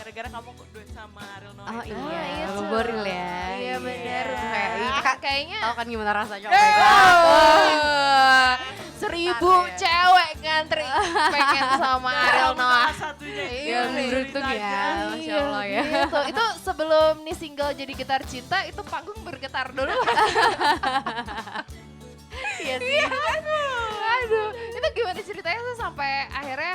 gara-gara kamu duet sama Ariel Noah. Oh itu. iya, itu. Boril ya. Iya benar. Kayaknya tahu kan gimana rasanya. Oh, 1000 Bentar, ya. cewek ngantri pengen sama Ariel Kamu Noah. salah satunya. Yang beruntung ya, Masya Allah ya. Gitu. Itu sebelum nih single jadi gitar cinta itu panggung bergetar dulu. Iya sih. Aduh, itu gimana ceritanya tuh sampai akhirnya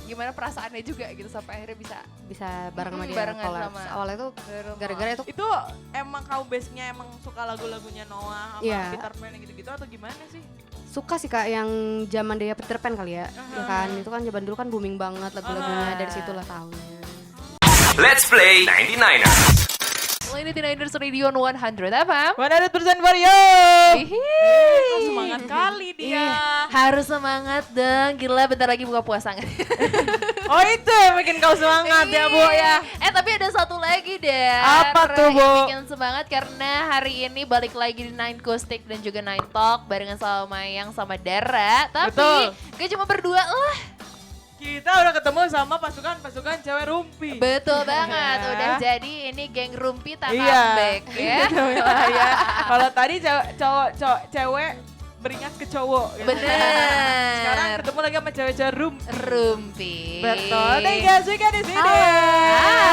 gimana perasaannya juga gitu sampai akhirnya Bisa bareng sama dia barengan collab. sama Awalnya tuh gara-gara itu Itu emang kamu base-nya emang suka lagu-lagunya Noah sama Iya. Peter Pan gitu-gitu atau gimana sih? suka sih Kak yang zaman dia Peter Pan kali ya. Ya kan, itu kan zaman dulu kan booming banget lagu-lagunya, dari situlah tahunya. Let's play 99ers. Lady Niners Radio 100 apa? 100% for you! Kok semangat kali dia. Harus semangat dong, gila bentar lagi buka puasa. Oh itu yang bikin kau semangat ya Bu ya. Tapi ada satu lagi deh. Apa tuh, Bu? Yang bikin semangat karena hari ini balik lagi di Nine Acoustic dan juga Nine Talk barengan sama Mayang sama Dara. Tapi Betul. gak cuma berdua lah. Kita udah ketemu sama pasukan cewek rumpi. Betul banget, Ya. udah jadi ini geng Rumpi tak Iya. comeback ya. Gitu lah ya. Kalau tadi cewek beringat ke cowok. Gitu. Bener. Sekarang ketemu lagi sama cewek-cewek Rumpi. Betul. Thank you guys, Wika di sini.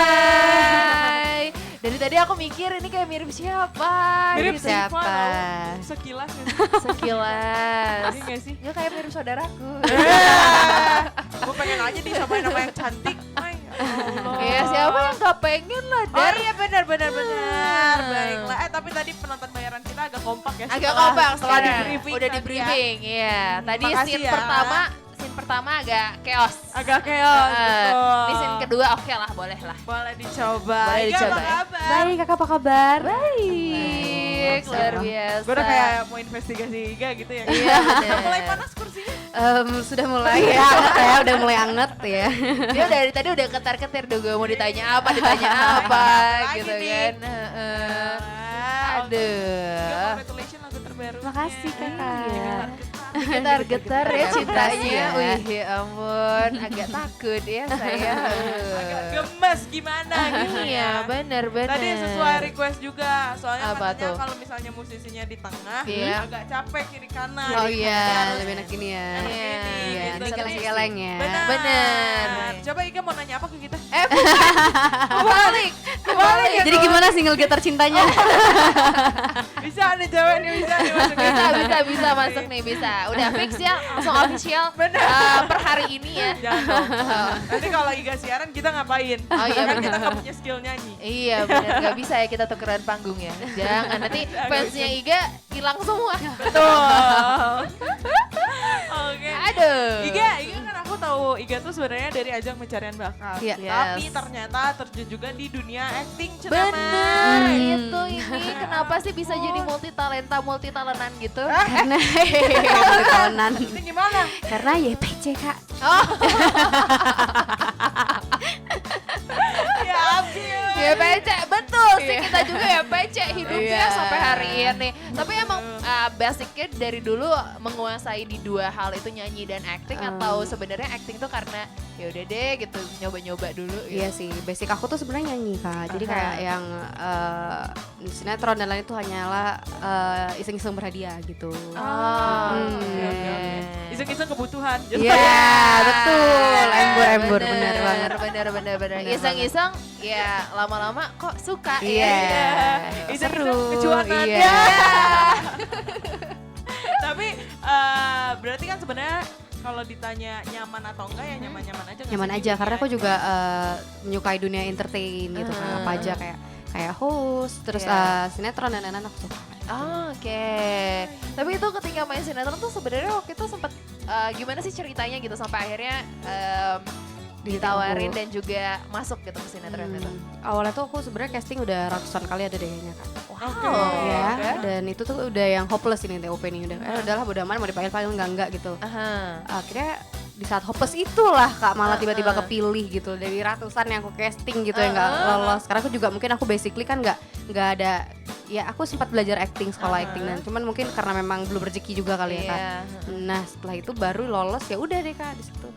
Hai. Dari tadi aku mikir ini kayak mirip siapa? Mirip gitu. siapa? Siapa? Sekilas ya. Sekilas. Iya nggak sih? Ya kayak mirip saudaraku. Gue pengen aja disamain nama yang cantik. Ay, ya Allah. Iya siapa yang gak pengen lah Oh Dar. iya benar. Baiklah. Tapi tadi penonton bayaran kita agak kompak ya. Agak kompak setelah di sekarang. briefing. Udah di tadi ya. briefing, iya. Tadi makasih scene ya. pertama agak chaos. Agak chaos. betul. Di scene kedua oke lah, boleh lah. Boleh dicoba. Boleh Iya, dicoba, apa ya. kabar? Baik, Kakak apa kabar? Baik, luar biasa. Gue udah kayak mau investigasi Iga gitu ya. Iya, bener. Mulai panas kursinya. Sudah mulai ya, ya udah mulai anget ya. Dia dari tadi udah ketar-ketir tuh gue mau ditanya apa Lagi gitu nih. kan. Heeh. Aduh. Congratulations lagu terbaru. Makasih Kakak. Getar-getar ya cintanya. Ya. Wih ya ampun, agak takut ya saya. Agak gemes gimana gitu Iya, ya. bener-bener. Tadi sesuai request juga, soalnya Apa katanya tuh? kalau misalnya musisinya di tengah, Iya. agak capek kiri kanan. Oh Jadi iya, harus lebih enak ini ya. enak Iya. ini, Iya, gitu. ini Jadi- geleng ya. Bener. Coba Iga mau nanya apa ke kita? Kebalik. ya, Jadi gimana single gitar cintanya? Bisa nih cewek nih, bisa nih masukin. Bisa masuk nih, bisa. Udah fix ya, langsung official. Bener. Per hari ini ya. Jangan dong. Nanti kalau Iga siaran kita ngapain? Oh iya, Kan bener. kita nggak punya skill nyanyi. Iya benar, nggak bisa ya kita tukeran panggung ya. Jangan, nanti fansnya Iga hilang semua. Betul. Oke. Aduh. Iga kan aku tahu Iga tuh sebenarnya dari ajang pencarian bakat. Iya. Tapi Yes. ternyata terjun juga di dunia acting Bener, cenama. itu ini kenapa sih bisa jadi multi talentan gitu? Karena pertemanan. Ini gimana? Karena YPC Kak. Ya ampun. Ya PC, betul sih kita juga ya PC hidupnya Iya. sampai hari ini. Tapi emang basicnya dari dulu menguasai di dua hal itu nyanyi dan acting atau sebenarnya acting tuh karena ya udah deh gitu nyoba-nyoba dulu. Iya sih, basic aku tuh sebenarnya nyanyi Kak. Jadi kayak yang sinetron dan lain itu hanyalah iseng-iseng berhadiah gitu. Oh, Oke, oke. Iseng-iseng kebutuhan. Iya, betul. Embur-embur, bener banget. Bener. Bener Iseng-iseng ya lama-lama kok suka Iya. ya. Iseng-iseng Seru. kecuanan. Iya. Ya. Tapi berarti kan sebenarnya kalau ditanya nyaman atau enggak ya nyaman-nyaman aja. nggak Nyaman sih? aja karena aku juga menyukai dunia entertain gitu kan. Apa aja kayak host, terus Iya. sinetron dan lain-lain aku suka. Oh, oke. Tapi itu ketika main sinetron tuh sebenarnya waktu itu sempat gimana sih ceritanya gitu sampai akhirnya ditawarin dan juga masuk gitu ke sinetron itu. Awalnya tuh aku sebenarnya casting udah ratusan kali ada deh kayaknya Kak. Oke. Ya, Oke. dan itu tuh udah yang hopeless ini TOP nih udah. Udahlah bodo amat mau dipanggil enggak gitu. Aha. Akhirnya di saat hopeless itulah Kak malah tiba-tiba kepilih gitu dari ratusan yang aku casting gitu yang nggak lolos. Karena aku juga mungkin aku basically kan nggak ada, ya aku sempat belajar acting sekolah acting dan cuman mungkin karena memang belum rezeki juga kali ya Kak. Iya. Nah setelah itu baru lolos ya udah deh Kak di situ.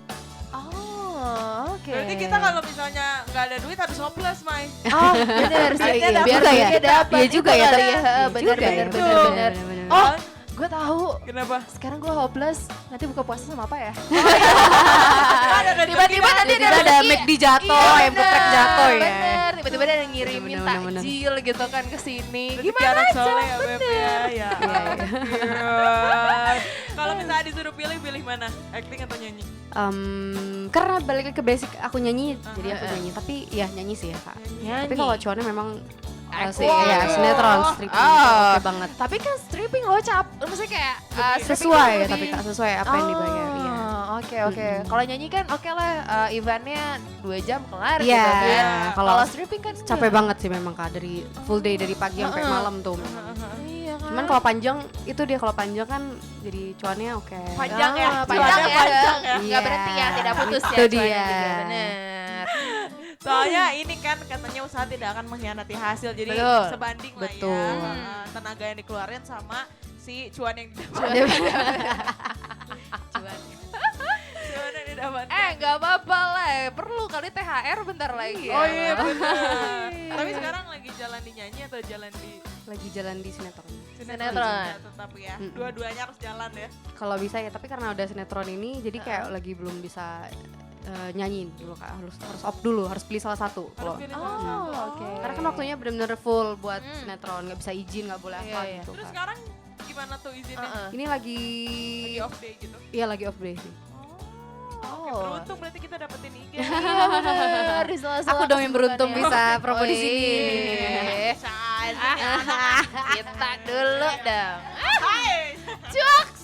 Oh, oke. Berarti kita kalau misalnya nggak ada duit harus hopeless, Mai. Oh, bener sih. Iya, Biar juga ya. duitnya dapat. Iya juga ya, Itu tapi kali iya bener, juga bener, ya. bener, bener. Bener-bener. Oh, gue tahu. Kenapa? Sekarang gue hopeless. Nanti buka puasa sama apa ya? Tiba-tiba nanti Tiba-tiba ada McD jatuh, ayam geprek jatuh ya. Bener, tiba-tiba ada yang ngirimin Bener. takjil gitu kan ke sini. Berarti Gimana anak aja? soleh ya, Beb ya. Ya. ampun. Kalau misalnya disuruh pilih mana? Acting atau nyanyi? Karena balik lagi ke basic aku nyanyi, jadi aku Heeh. nyanyi. Tapi ya nyanyi sih ya kak. Nyanyi. Tapi kalau cuannya memang Acting. ya sinetron, stripping Oh. itu oke banget. Tapi kan stripping lo maksudnya kayak stripping Sesuai itu ya tapi kak, sesuai apa yang dibayar ya. Oke. Mm-mm. Kalau nyanyi kan oke lah, eventnya 2 jam kelar Iya, gitu kan. iya. Kalau Kalau stripping kan capek banget sih memang kak, dari full day dari pagi sampai Heeh. malam tuh. Iya kan. Cuman kalau panjang itu dia, kalau panjang kan jadi cuannya oke. Panjang ya? panjang ya. Panjang ya? Nggak berhenti ya, tidak putus ya. Itu cuannya dia. juga, bener. Soalnya ini kan katanya usaha tidak akan mengkhianati hasil, jadi Betul. sebanding lah Betul. ya tenaga yang dikeluarin sama si cuan yang didapat. Cuan yang didapatkan. Nggak apa-apa lah, perlu kali THR bentar lagi. Oh iya benar. Tapi sekarang lagi jalan di nyanyi atau jalan di Lagi jalan di sinetron. Sinetron. Tetap ya. Mm-mm. Dua-duanya harus jalan ya. Kalau bisa ya, tapi karena udah sinetron ini jadi kayak lagi belum bisa nyanyiin dulu kak, harus off dulu, harus pilih salah satu. Kalau Harus pilih Oh, salah satu. oke. karena kan waktunya bener-bener full buat sinetron, nggak bisa izin, nggak boleh Iya, apa iya. gitu Terus kan. sekarang gimana tuh izinnya? Ini lagi Lagi off day gitu. iya lagi off day sih. Oke, Oh. beruntung berarti kita dapetin IG. Iya bener, di sela-sela Aku dong yang beruntung kesibukannya. bisa promo di sini. Wih. Kita dulu dong. Hai. Jokes.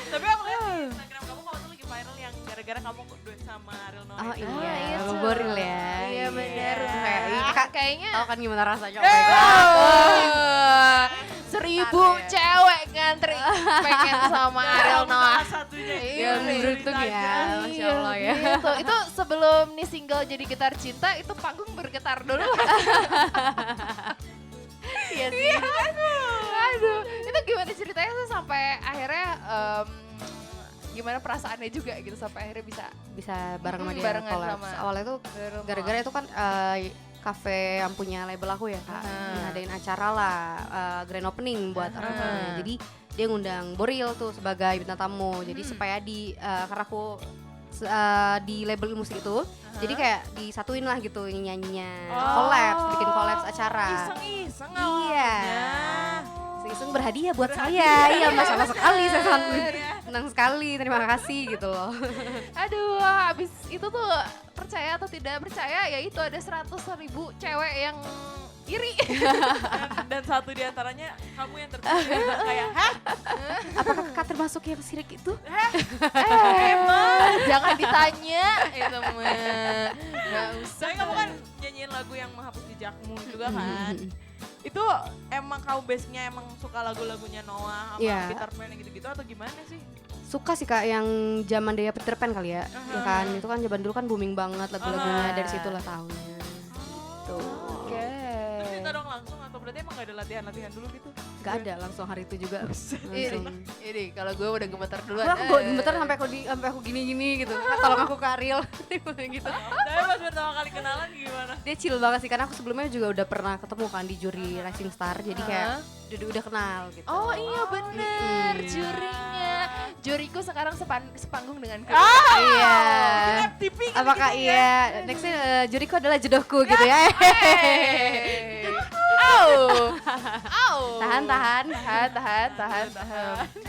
Tapi aku lihat di Instagram kamu tuh lagi viral yang gara-gara kamu duet sama Ariel Noah. Oh itu. iya, iya tuh. memboril ya. Iya bener. Kayak kak Kayaknya tahu kan gimana rasanya? Oh, 1000 cewek ngantri pengen sama Ariel Kamu Noah. salah satunya. Iya, beruntung ya, Masya Allah ya. Gitu. Itu sebelum nih single jadi Gitar Cinta, itu panggung bergetar dulu. Iya sih. Aduh, itu gimana ceritanya tuh sampai akhirnya gimana perasaannya juga gitu sampai akhirnya bisa Bisa bareng sama dia barengan collab. sama Awalnya tuh gara-gara itu kan cafe yang punya label aku ya kak, ngadain acara lah, grand opening buat apa. Jadi dia ngundang Boril tuh sebagai bintang tamu. Jadi supaya karena aku di label musik itu, jadi kayak disatuin lah gitu nyanyinya, bikin collab acara. Iseng-iseng Iya. awalnya. Iseng berhadiah buat saya, iya masalah sekali, saya sangat senang sekali, terima kasih gitu loh. Aduh, habis itu tuh percaya atau tidak percaya ya itu ada 100.000 cewek yang iri. Dan satu di antaranya kamu yang terpilih. Kayak, hah? Apakah kakak termasuk yang sirik itu? Jangan ditanya itu mah. Nggak usah. Soalnya kamu kan nyanyiin lagu yang menghapus jejakmu juga kan. Itu emang kamu base-nya emang suka lagu-lagunya Noah sama Iya. Peter Pan yang gitu-gitu atau gimana sih? Suka sih kak yang zaman dia Peter Pan kali ya, ya kan itu kan zaman dulu kan booming banget lagu-lagunya, dari situlah tahunnya. Gitu. Oke. Terus minta dong langsung atau berarti emang gak ada latihan-latihan dulu gitu? Gak ada langsung hari itu juga. Langsung. Ini kalau gue udah gemetar duluan. Aku gemeter sampai aku gini-gini gitu. Kak, tolong aku ke Ariel gitu. Tapi pas pertama kali kenalan gimana? Dia chill banget sih karena aku sebelumnya juga udah pernah ketemu kan di juri Rising Star, jadi kayak udah kenal gitu. Oh iya bener, jurinya. Juriku sekarang sepanggung denganku. Iya. FTP gitu. Apakah iya? Nextnya juriku adalah jodohku gitu ya. Tahan.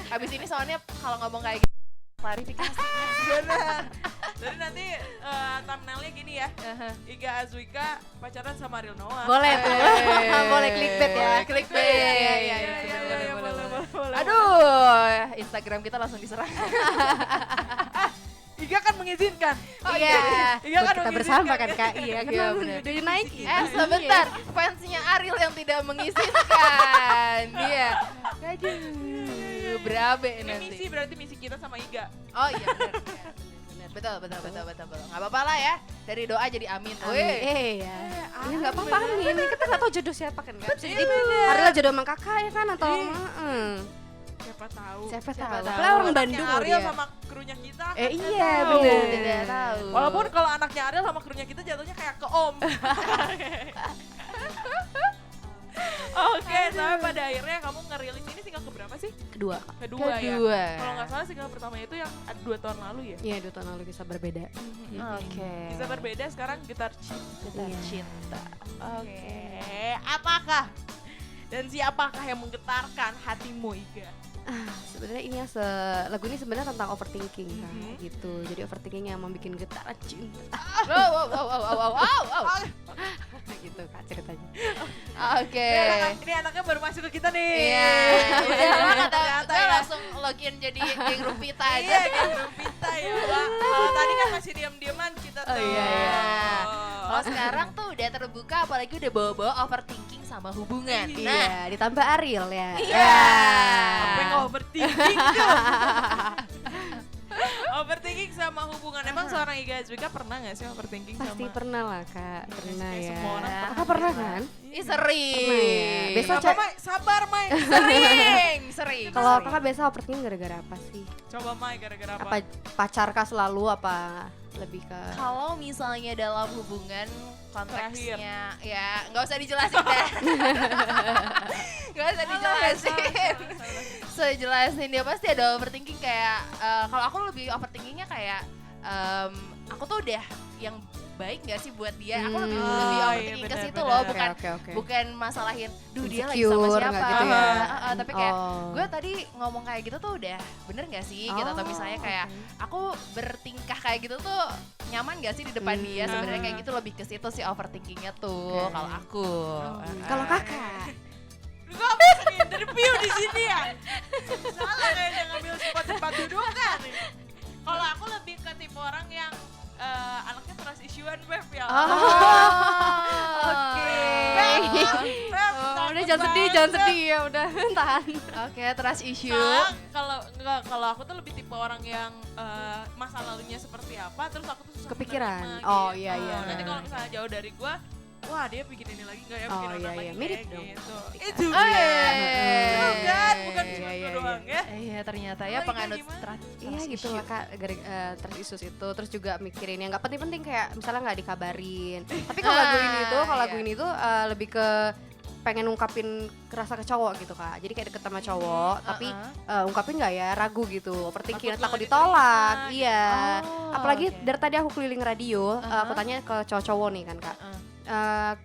Habis ini soalnya kalau ngomong kayak gitu klarifikasi. Bener. Jadi nanti thumbnailnya gini ya. Iga Azwika pacaran sama Ariel Noah. Boleh tuh. Boleh clickbait ya. Clickbait. Iya, boleh. Aduh, Instagram kita langsung diserang. Iga kan mengizinkan. Iya. Iya kan Kita mengizinkan bersama kan ya. Kak. Iya, Iya, kan bener. udah naik. Sebentar, fansnya Ariel yang tidak mengizinkan. Iya. Aduh, berabe Ini nanti. misi berarti misi kita sama Iga. Oh iya benar. Betul. Nggak apa-apa lah ya. Dari doa jadi amin. Wih. Iya. Ini nggak apa-apa nih. Ini kita nggak tahu jodoh siapa kan nggak bisa jadi Ariel jodoh sama kakak ya kan atau Siapa tahu. Siapa Siapa tahu. tahu. Padahal orang Anaknya Bandung loh Ariel dia. sama krunya kita. Iya tahu. bener. Tidak tahu. Walaupun kalau anaknya Ariel sama krunya kita jatuhnya kayak ke om. Oke, tapi pada akhirnya kamu ngerilis ini single keberapa sih? Kedua. Kedua ya. Kedua. Kalau nggak salah single pertama itu yang 2 tahun lalu ya. Iya 2 tahun lalu Kisah Berbeda. Oke. Bisa berbeda sekarang gitar cinta. Gitar Iya. cinta. Oke, apakah dan siapakah yang menggetarkan hatimu Iga? Sebenarnya ini lagu ini sebenarnya tentang overthinking kan, gitu. Jadi overthinking yang membuat getaran cinta. Wow. Gitu Kak ceritanya. Oke. Ini anaknya baru masuk ke kita nih. Iya. Udah kata ternyata gue ya. langsung login jadi geng Rupita aja. Iya, gitu kita ya, Pak. Kalau tadi kan masih diam-diaman kita tuh. Oh iya. Kalau sekarang tuh udah terbuka, apalagi udah bawa-bawa overthinking sama hubungan. Nah, Iya, ditambah Ariel ya. iya. Apa yang overthinking tuh? Overthinking sama hubungan. Emang seorang Iga Azwika pernah gak sih overthinking Pasti sama? pernah lah Kak, pernah kayak ya. semua orang pernah. Kakak pernah kan? Ih, sering. Pernah ya. Biasa Kenapa, Mai? Sabar, Mai. Sering. Kalau kakak biasa overthinking gara-gara apa sih? Coba, Mai, gara-gara apa? Apa pacar kah selalu apa lebih ke Kalau misalnya dalam hubungan konteksnya ya nggak usah dijelasin deh. Nggak usah dijelasin. Sejelasin dia pasti ada overthinking kayak kalau aku lebih overthinkingnya kayak aku tuh udah yang baik nggak sih buat dia. Aku lebih Oh, overthinking iya, ke situ benar, loh, benar. Oke. bukan masalahin duh dia lagi Insecure, sama nggak siapa gitu ya? tapi kayak Oh. gue tadi ngomong kayak gitu tuh udah bener gak sih gitu, atau misalnya kayak aku bertingkah kayak gitu tuh nyaman gak sih di depan dia, sebenarnya kayak gitu, lebih ke situ sih overthinkingnya tuh. Oke. Kalau aku Kalau kakak Lu gak bisa interview di sini ya? Salah kayaknya ngambil tempat dudukan nih. Kalau aku lebih ke tipe orang yang anaknya trust issue-an, Beb ya. Oke. Beb, Udah jangan sedih ya udah tahan. Oke, trust issue. Kalau aku tuh lebih tipe orang yang masa lalunya seperti apa, terus aku tuh susah Kepikiran. menerima Oh, gitu. iya, iya. Nanti kalau misalnya jauh dari gua, wah dia bikin ini lagi nggak ya, bikin Oh, anak iya, lagi iya. nggak Mirip ya, dong. gitu. Iya. Itu Oh, dia. iya. Itu kan, bukan Iya, cuma iya, gua iya. doang ya. Iya, ternyata Kalau ya Ika penganut gimana? trust Iya gitu issue. lah Kak, trust issues itu. Terus juga mikirin yang nggak penting-penting kayak misalnya nggak dikabarin. Tapi kalau lagu ini tuh, lebih ke pengen ungkapin rasa ke cowok gitu Kak. Jadi kayak deket sama cowok, tapi ungkapin nggak ya, ragu gitu, overthinking, Takut takut nggak ditolak. diterima, Iya. Oh, Apalagi oke. dari tadi aku keliling radio, aku tanya ke cowok-cowok nih kan Kak.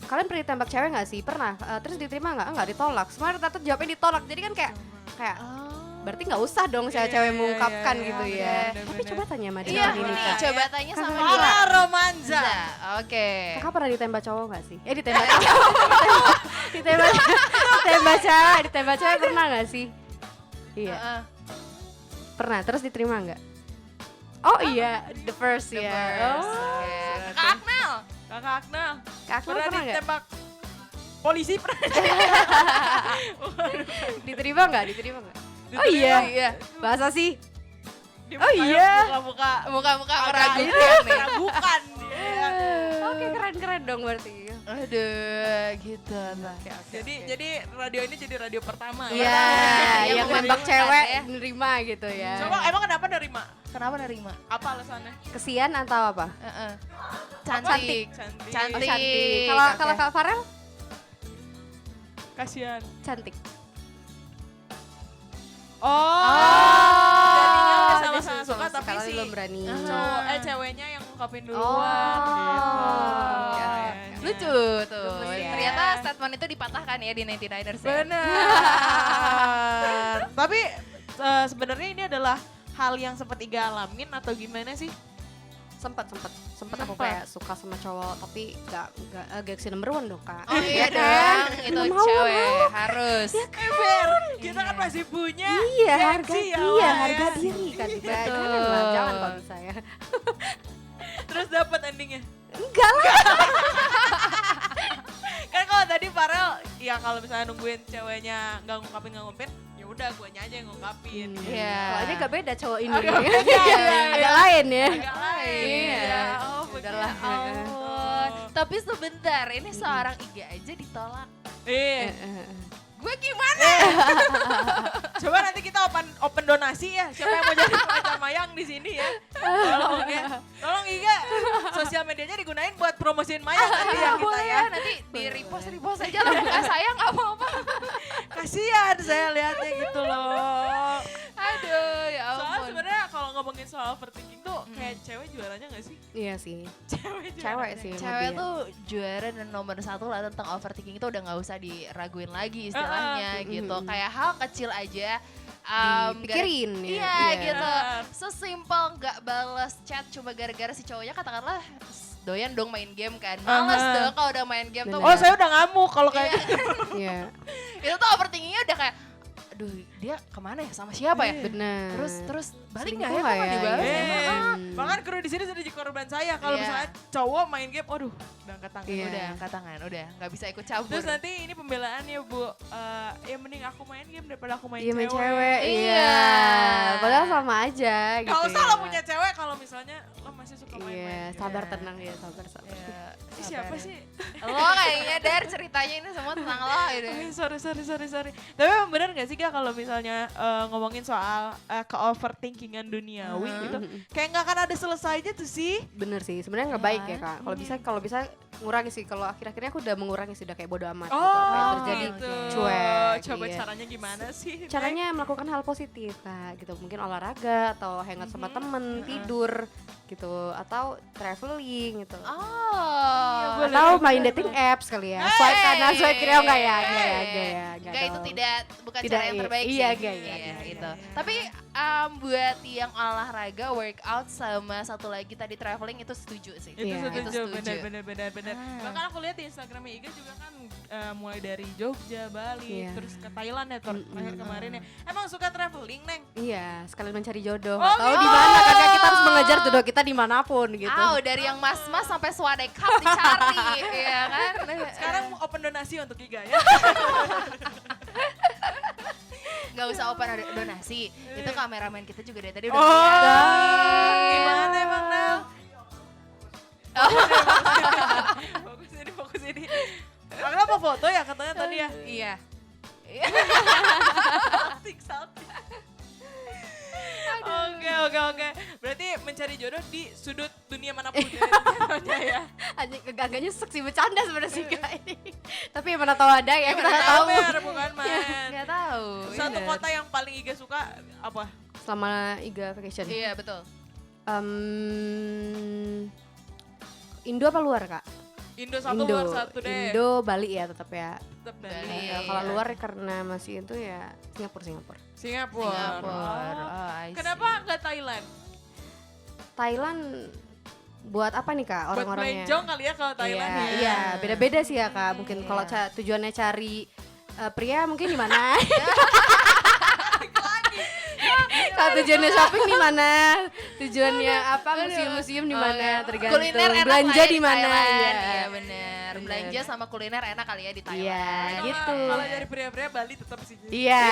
Kalian pernah ditembak cewek nggak sih? Pernah. Terus diterima nggak? Enggak, ditolak. Semua rata-rata jawabnya ditolak. Jadi kan kayak berarti nggak usah dong cewek-cewek iya, mengungkapkan iya, gitu iya, ya. bener, Tapi bener. coba tanya sama dia Iya, ini ini Kak. coba tanya sama Kakak dia. Ola romanza. Oke. Kakak pernah ditembak cowok nggak sih? Ditembak ditembak cewek pernah nggak sih? Iya, Heeh. pernah. Terus diterima nggak? Oh iya, the first The ya. first. Oh, Oke. Kak Akmel. Kakak Aknal, Kak Akmal pernah pernah nggak? ditembak polisi pernah? Diterima nggak? Diterima nggak? Oh Diterima. iya, bahasa sih. Di Oh iya. Muka-muka Muka-muka agak meragukan ini, nih. meragukan dia. Oke, keren-keren dong berarti. Aduh, gitu. Jadi radio ini jadi radio pertama ya. Iya, Yang yang nembak membingungkan cewek ya. nerima gitu ya. Coba emang kenapa nerima? Kenapa nerima? Apa alasannya? Kesian atau apa? Cantik. Cantik. Cantik. Oh, cantik. Kalau Oke. kalau Kak Farel Kasihan. cantik. Jadinya udah dia sama-sama suka tapi sekali si belum berani. ceweknya yang ngungkapin duluan Oh. gitu. Oke, Ya, oke. ya. Lucu tuh. Gemes ya. Ternyata statement itu dipatahkan ya di 99ers ya. Benar. Tapi sebenarnya ini adalah hal yang sempat Iga alamin atau gimana sih? Sempet aku Sempet. kayak suka sama cowok tapi gak galaxy number one dong Kak. Oh iya Ya kan? dong, itu Nggak mau, cewek nggak mau. harus. Ber, kita kan masih punya Iya, harga gengsi ya, iya, Wak, harga ya. diri kan. Betul. Jangan kalau bisa ya. Terus dapat endingnya. Enggak lah. Kan kalau tadi Farel ya kalau misalnya nungguin ceweknya nggak ngungkapin, ya udah guanya aja yang ngungkapin. Iya. Kalau ini gak beda cowok ini. Agak beda, iya. Agak lain ya. Agak lain. Iya. Ya, oh, Udahlah. begitu. Oh, tapi sebentar, ini seorang Iga aja ditolak. Eh, Gue gimana? Coba nanti kita open donasi ya. Siapa yang mau jadi pengajar Mayang di sini ya? Tolong ya. Tolong Iga sosial medianya digunain buat promosiin Mayang nanti ya kita Boleh ya. nanti di repost aja lah, muka saya nggak apa-apa. Kasihan saya lihatnya gitu loh. Aduh, ya Soalnya ampun. sebenarnya kalau ngomongin soal overthinking tuh kayak cewek juaranya gak sih? Iya sih. Cewek Sih. Cewek lebih ya. tuh juara dan nomor satu lah tentang overthinking itu udah nggak usah diraguin lagi istilahnya gitu. Kayak hal kecil aja. Dipikirin ya. Iya Iya. gitu. Sesimpel nggak balas chat cuma gara-gara si cowoknya katakanlah doyan dong main game kan. Males dong kalau udah main game tuh. Bener. Oh saya udah ngamuk kalau kayak gitu. Iya. Itu tuh overthinkingnya udah kayak aduh dia kemana ya sama siapa ya? Bener. Terus balik Selingkuh nggak ya? nggak Kok nggak ya? dibalas ya? Iya. Bahkan kru di sini sudah jadi korban saya kalau Iya. misalnya cowok main game, waduh, udah angkat tangan. Iya. Udah angkat tangan, udah nggak bisa ikut campur. Terus nanti ini pembelaan ya Bu, ya mending aku main game daripada aku main Iya main cewek. cewek. Iya. Iya. Padahal sama aja gitu. Gak usah ya. lo punya cewek kalau misalnya lo masih suka main-main. Iya, game. sabar tenang ya, sabar. Ya, Ih, siapa sabar. sih? Lo kayaknya Dar ceritanya ini semua tentang lo gitu. Sorry. Tapi emang bener gak sih Kak kalau misalnya ngomongin soal ke-overthinkingan duniawi gitu. Kayak gak akan ada selesainya tuh sih. Bener sih, sebenarnya nggak baik ya kak. Kalau bisa ngurangi sih. Kalau akhir-akhirnya aku udah mengurangi sih, udah kayak bodo amat. gitu. Apa yang terjadi gitu. cuek. Coba iya. caranya gimana sih? Caranya melakukan hal positif kak, gitu. Mungkin olahraga atau hangout sama temen, tidur, gitu. Atau traveling gitu. Oh. boleh, Atau boleh, main boleh. dating apps kali ya. Swipe kanan, swipe kiri, oh enggak ya? Enggak ya, Enggak, itu dong. bukan Tidak, cara yang iya. terbaik Iya, sih. iya, gitu. Tapi buat yang olahraga, workout sama satu lagi tadi traveling itu setuju sih. Itu Iya. setuju, Itu setuju. benar. Bahkan aku lihat di Instagramnya Iga juga kan mulai dari Jogja, Bali, Iya. terus ke Thailand ya terakhir kemarin ya. Emang suka traveling, Neng? Iya, sekalian mencari jodoh. Oh, Tahu gitu. di mana kan Kak? Kita harus mengejar jodoh kita dimanapun gitu. Dari yang mas-mas sampai swadek cup dicari, ya kan? Sekarang open donasi untuk Iga ya. Nggak usah open donasi, itu kameramen kita juga dari tadi udah Oh, ngeliat. gimana emang Nel? Oh. Fokus ini. Karena apa foto ya katanya tadi ya? Iya. Salting. Oke. Berarti mencari jodoh di sudut dunia manapun ya. Contohnya ya. Aja agak nyesek sih, bercanda sebenarnya sih Kak ini. Tapi ya mana tahu ada ya, kita nggak tahu. Mer, bukan main. Nggak tahu. Satu Bener. kota yang paling Iga suka apa? Selama Iga vacation. Iya betul. Indo apa luar Kak? Indo satu luar satu deh. Indo, Bali ya tetap ya. Tetep Bali. Bali. Iya. Kalau luar karena masih itu ya Singapura. Singapura. Oh, I see. Kenapa nggak Thailand? Thailand buat apa nih Kak Buat orang-orangnya? belenjong kali ya kalau Thailand Iya, ya. iya, beda-beda sih ya Kak. Mungkin kalau tujuannya cari pria mungkin di mana? Kalau tujuannya shopping di mana? Tujuannya apa? Museum-museum di mana? Tergantung. Kuliner enak Belanja lah ya di mana? Thailand. Iya. Iya bener. Belanja sama kuliner enak kali ya di Thailand. Iya, Kalau- gitu. Kalau dari pria-pria Bali tetap sih. Iya.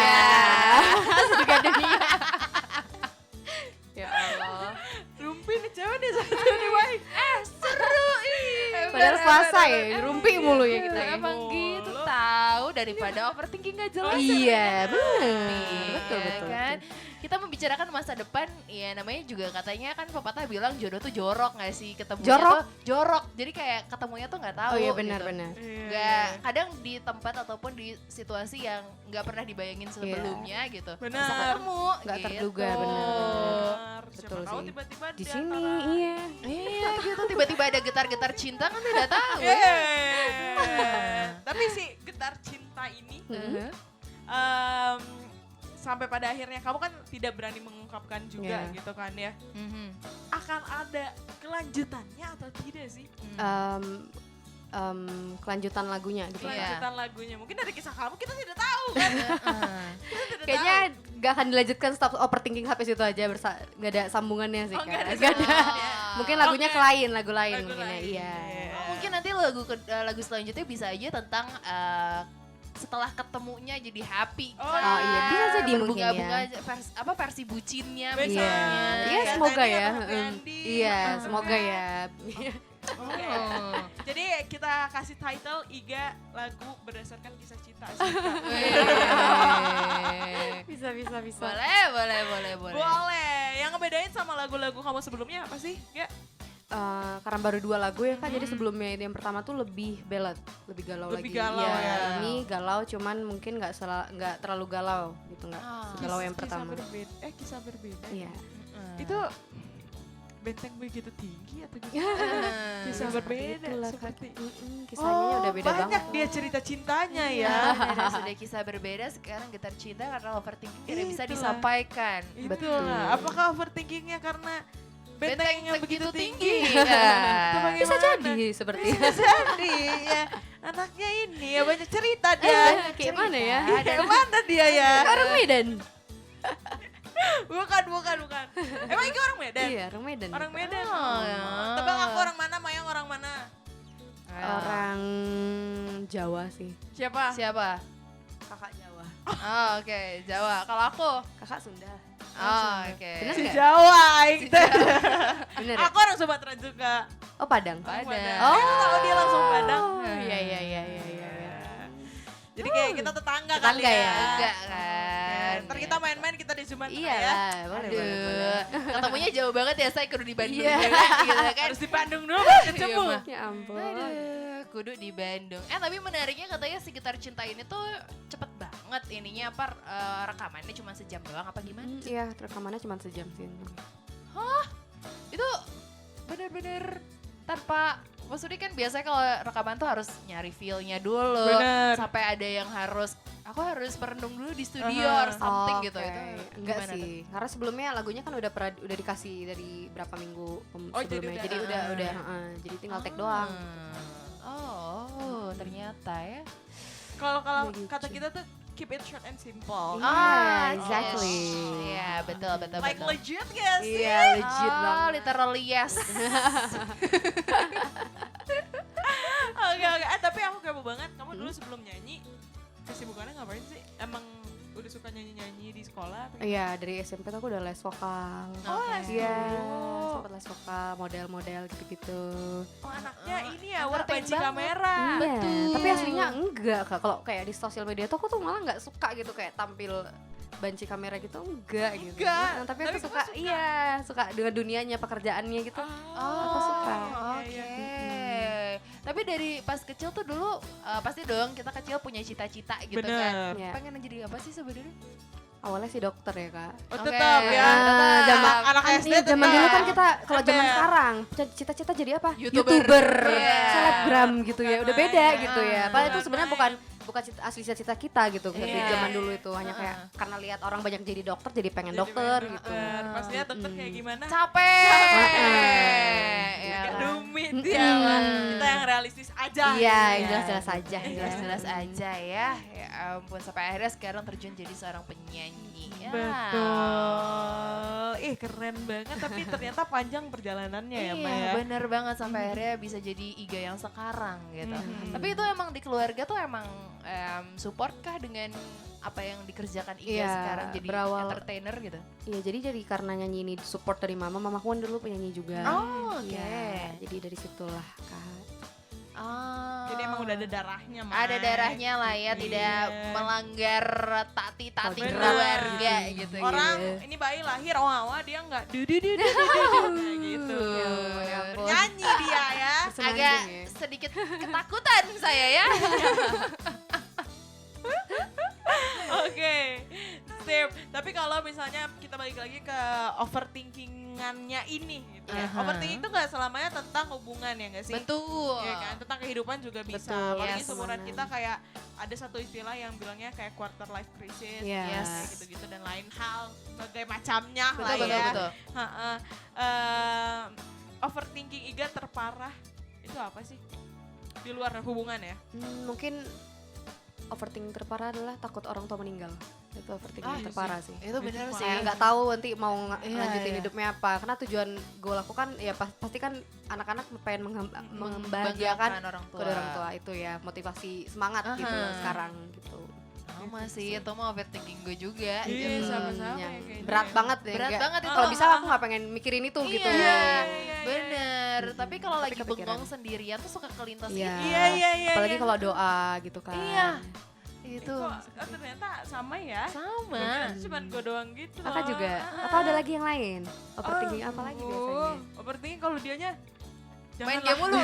Surga dunia. Ya Allah. Rumpi nih cewek nih satu nih baik. Seru ih. Padahal puasa ya, rumpi mulu ya kita ya. Emang gitu tahu daripada overthinking gak jelas. Iya, bener. Iya Betul. kan? Kita membicarakan masa depan, ya namanya juga katanya kan pepatah bilang jodoh tuh jorok gak sih? Ketemunya Jorok? tuh jorok. Jadi kayak ketemunya tuh gak tahu. Oh iya gitu. benar-benar. Nggak, kadang di tempat ataupun di situasi yang nggak pernah dibayangin sebelumnya gitu. Benar. Bisa ketemu. Nggak gitu. terduga, benar. Siapa Betul tahu sih. tiba-tiba Di sini, antara- iya. Iya gitu, tiba-tiba ada getar-getar cinta kan tidak tahu. Tapi si getar cinta ini Mhm. sampai pada akhirnya kamu kan tidak berani mengungkapkan juga Iya. gitu kan ya. Mhm. Akan ada kelanjutannya atau tidak sih? Kelanjutan lagunya gitu. Iya. Kelanjutan lagunya. Mungkin dari kisah kamu kita tidak tahu kan. Kita tidak Kayaknya tahu. gak akan dilanjutkan stop overthinking sampai situ aja, gak ada sambungannya sih Oh, Kak. nggak ada Nggak ada. sambungannya. Mungkin lagunya Oke. lagu lain Lagu mungkin ya. lain. Iya. Oh, mungkin nanti lagu selanjutnya bisa aja tentang setelah ketemunya jadi happy. Oh, Oh iya, bisa jadi mungkin Berbunga-bunga ya. versi bucinnya Betul. Iya, misalnya. iya Kayak semoga tadi ya. sama Happy Ending. Iya, semoga ya. Oke. Oh. Jadi kita kasih title Iga lagu berdasarkan kisah cinta. Bisa. Boleh. Boleh. Yang ngebedain sama lagu-lagu kamu sebelumnya apa sih? Ya. Karena baru 2 lagu ya Kak, jadi sebelumnya yang pertama tuh lebih ballad, lebih galau Lebih lagi. galau ya. Ini galau cuman mungkin nggak terlalu galau gitu, nggak segalau yang pertama. Kisah berbeda. Iya. Itu benteng begitu tinggi atau gimana? Kisah berbeda Itulah, Kak. seperti. Kisahnya udah beda banyak banget. dia cerita cintanya ya. Dari sudah kisah berbeda, sekarang getar cinta karena overthinking tidak bisa Itulah. disampaikan. Betul. Apakah overthinkingnya karena benteng yang begitu tinggi? Iya. Itu bagaimana? Bisa jadi seperti Bisa jadi ya. Anaknya ini ya banyak cerita dia. kayak mana ya? Kayak mana dia ya? Orang Medan. Bukan. Emang ini orang Medan? Iya, orang Medan. Orang Medan. Oh, ya. Tebak aku orang mana, Mayang orang mana? Orang Jawa sih. Siapa? Siapa? Kakak Jawa. Oh, oke, Jawa. Kalau aku? Kakak Sunda. Oh, oke. Bener Si nggak? Jawa. Bener ya? Aku orang Sumatera juga. Oh, Padang. Padang. Oh, tahu dia langsung Padang. Iya. Jadi kayak kita tetangga kali Tetangga ya. ya? Enggak kan? Ntar kita main-main kita di Sumatera Iya ya. lah, boleh. Aduh, ketemunya jauh banget ya, saya kudu di Bandung Iya. juga, gitu kan? Harus di Bandung dulu baru ketemu. Iya, Ya ampun. Aduh, kudu di Bandung. Tapi menariknya katanya si Gitar Cinta ini tuh cepet banget ininya apa rekamannya cuma sejam doang apa gimana? Iya, rekamannya cuma sejam sih. Itu bener-bener tanpa, maksudnya kan biasanya kalau rekaman tuh harus nyari feel-nya dulu. Bener. Sampai ada yang aku harus merenung dulu di studio or Aha. something gitu. Oke. Itu Enggak gimana sih. Karena sebelumnya lagunya kan udah dikasih dari berapa minggu Oh, jadi sebelumnya. udah- Jadi udah jadi tinggal take doang. Oh, ternyata ya. Kalau Begitu. kata kita tuh keep it short and simple. Ah, yes. exactly. Iya, betul. Like betul. legit gak sih? Iya, legit Oh, banget. literally yes. Oke. Tapi aku kepo banget. Kamu dulu sebelum nyanyi kesibukannya ngapain sih? Emang udah suka nyanyi-nyanyi di sekolah? Atau Iya, dari SMP tuh aku udah les vokal. Oh, les Iya, dulu. sempat les vokal, model-model gitu-gitu. Oh, anaknya ini ya, Entertain warbanci banget. kamera. Iya, tapi aslinya enggak Kak. Kalau kayak di sosial media tuh aku tuh malah nggak suka gitu kayak tampil banci kamera gitu enggak gitu. Enggak, Tapi tapi aku kamu suka, suka. iya, suka dengan dunianya, pekerjaannya gitu. Aku suka. Oke. Iya, Tapi dari pas kecil tuh dulu pasti dong kita kecil punya cita-cita gitu kan. Bener. Iya. Pengen jadi apa sih sebenarnya? Awalnya sih dokter ya Kak. Oh, Oke. tetap ya. Ah, zaman anak kan, SD iya, zaman tetap. dulu kan kita kalau zaman Ember. sekarang cita-cita jadi apa? YouTuber. Iya. Selebgram gitu ya. Udah beda gitu ya. Padahal itu Bukan sebenarnya main. bukan asli cita-cita kita gitu di Iya. zaman dulu itu hanya kayak karena lihat orang banyak jadi dokter jadi pengen Jadi dokter pengen gitu. dokter. Pas lihat dokter kayak gimana? Capek. Capek. Ya Kayak kan? rumit ya. Bang. Kita yang realistis aja. Iya, gitu yang ya. jelas-jelas aja. Jelas-jelas aja ya. Ya ampun, sampai akhirnya sekarang terjun jadi seorang penyanyi. Ya. Betul. Keren banget tapi ternyata panjang perjalanannya ya, Mbak Iya, ya. bener banget sampai akhirnya bisa jadi Iga yang sekarang gitu. Tapi itu emang di keluarga tuh emang support kah dengan apa yang dikerjakan Iga Iya, sekarang jadi berawal- entertainer gitu? Iya, jadi karena nyanyi ini support dari mamaku kan dulu penyanyi juga. Oh, oke. Iya, jadi dari situlah Kak. Oh. Jadi emang udah ada darahnya, Mai. ada darahnya lah ya, tidak Iya. melanggar tati-tati Kodrat. keluarga gitu. Orang Iya. ini bayi lahir dia enggak kayak gitu. Ya ampun. Nyanyi dia ya. Senang Agak ya. sedikit ketakutan saya ya. Oke. Sip. Tapi kalau misalnya kita balik lagi ke overthinkingannya ini gitu ya. Aha. Overthinking itu enggak selamanya tentang hubungan ya enggak sih? Betul. Iya kan, tentang kehidupan juga bisa. Betul, Apalagi yes. seumuran kita kayak ada satu istilah yang bilangnya kayak quarter life crisis, Yes. kayak gitu-gitu dan lain hal sebagai macamnya Betul, lah betul, ya. betul. Ha-ha. Overthinking Iga terparah itu apa sih? Di luar hubungan ya? Mungkin overthinking terparah adalah takut orang tua meninggal. Itu overthinking iya terparah sih. Itu bener Itu sih. Kayak nggak tahu nanti mau Iya, lanjutin iya. hidupnya apa. Karena tujuan gue lakukan ya pasti kan anak-anak pengen membahagiakan Membahagiakan orang tua. kedua orang tua itu ya motivasi semangat gitu Aha. sekarang gitu. Sama sih, itu mau overthinking gue juga. Iya, gitu. sama-sama yang ya kayaknya. berat banget ya. Berat kayak, banget itu. Kalau bisa aku nggak pengen mikirin itu gitu. Iya. Iya. Bener, tapi kalau Tapi lagi kepikiran. bengong sendirian tuh suka kelintas Iya. gitu. Iya. Apalagi kalau doa gitu kan. Iya. Itu Kok ternyata sama ya? sama. Itu cuma gue doang gitu Kakak loh. juga. Atau ada lagi yang lain? Overthinking apa lagi biasanya? Overthinking kalau dianya Main game mulu.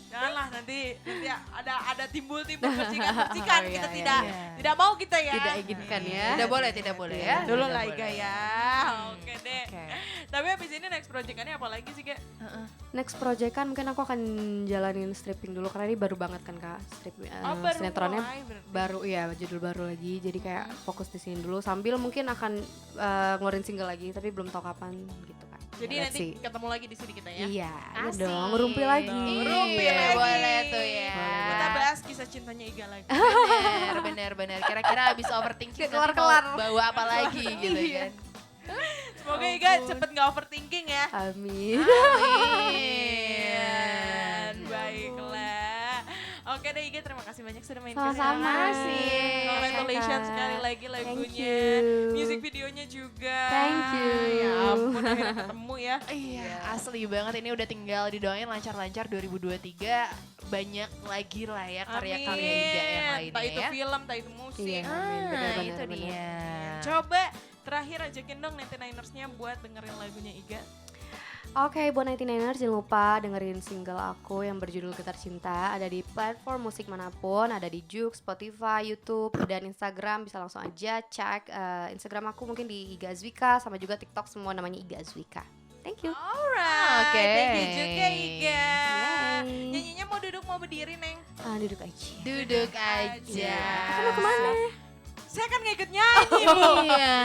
Janganlah nanti ada timbul-timbul percikan-percikan Oh, iya, kita iya, tidak mau kita ya. Tidak inginkan ya. Tidak boleh ya. Dulu Tidak lah boleh. Iga ya. Oke deh. Oke. Tapi abis ini next project-annya apa lagi sih, Ga? Next project kan mungkin aku akan jalanin stripping dulu karena ini baru banget kan Kak. Baru Sinetronnya mulai berarti. baru ya, judul baru lagi. Jadi kayak fokus di sini dulu sambil mungkin akan ngeluarin single lagi tapi belum tahu kapan gitu kan. Jadi Ya, let's nanti see. ketemu lagi di sini kita ya. Iya, iya Asik. dong, ngerumpi lagi. Ngerumpi Iya, lagi. boleh tuh ya. Boleh. Kita bahas kisah cintanya Iga lagi. Bener. Kira-kira abis overthinking nanti Kelar-kelar. mau bawa apa lagi gitu Iya. kan. Semoga Iga cepet gak overthinking ya. Amin. Amin. Baiklah. Oke deh Iga, terima kasih banyak sudah main ke sini. Sama-sama. Congratulations Kakak. sekali lagi Thank lagunya. you. Music videonya juga. Thank you. Ya ampun akhirnya ketemu ya. Iya, asli banget ini udah tinggal didoain lancar-lancar 2023 banyak lagi lah ya karya-karya Iga yang lainnya Entah itu ya. film, entah itu musik. Iya. Ah, Benar-benar, itu benar. dia. Coba terakhir ajakin dong 99ers-nya buat dengerin lagunya Iga. Oke, buat 99ers jangan lupa dengerin single aku yang berjudul Getar Cinta. Ada di platform musik manapun, ada di Joox, Spotify, YouTube, dan Instagram. Bisa langsung aja cek Instagram aku mungkin di Iga Azwika, sama juga TikTok semua namanya Iga Azwika. Thank you. Alright, Oke. thank you juga Iga. Yay. Nyanyinya mau duduk mau berdiri Neng? Duduk aja. Duduk aja. Aja. Kakak mau kemana? Saya kan gak ikut nyanyi Bu. Iya.